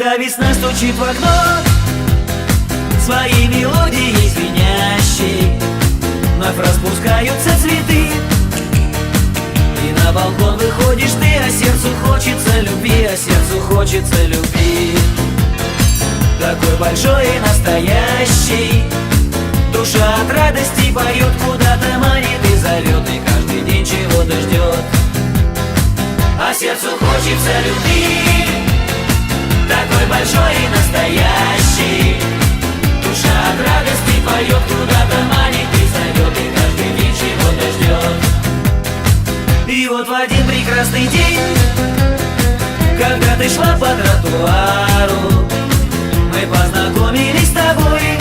Когда весна стучит в окно своей мелодией звенящей, вновь распускаются цветы, и на балкон выходишь ты, а сердцу хочется любви, а сердцу хочется любви. Такой большой и настоящий, душа от радости поет, куда-то манит и зовет, и каждый день чего-то ждет. А сердцу хочется любви, такой большой и настоящий, душа от радости поет, куда-то манит и зовет, и каждый день чего-то ждет. И вот в один прекрасный день, когда ты шла по тротуару, мы познакомились с тобой,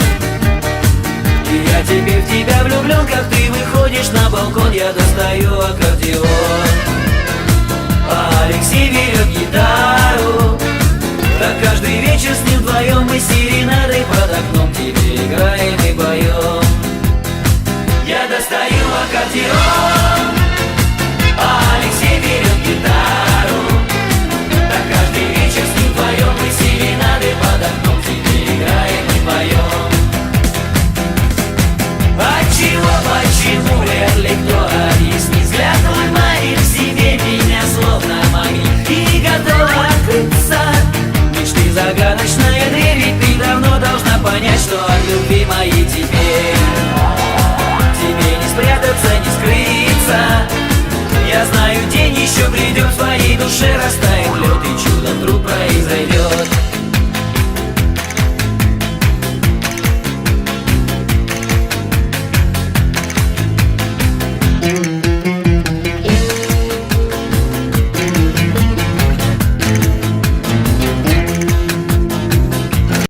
и я теперь в тебя влюблен. Как ты выходишь на балкон, я достаю аккордеон, а Алексей берет гитару. Так каждый вечер с ним вдвоем мы серенадой под окном тебе играем и поем. Я достаю аккордеон, а Алексей берет гитару. Так каждый вечер с ним вдвоем мы серенадой под окном тебе играем и поем. Отчего, почему, вряд ли кто объяснит. Взгляд твой манит к себе меня словно магнит, и готова открыться мечты загадочная дверь. Ведь ты давно должна понять, что от любви моей тебе не спрятаться, не скрыться. Я знаю, день еще придет, в твоей душе растает лед, и чудо вдруг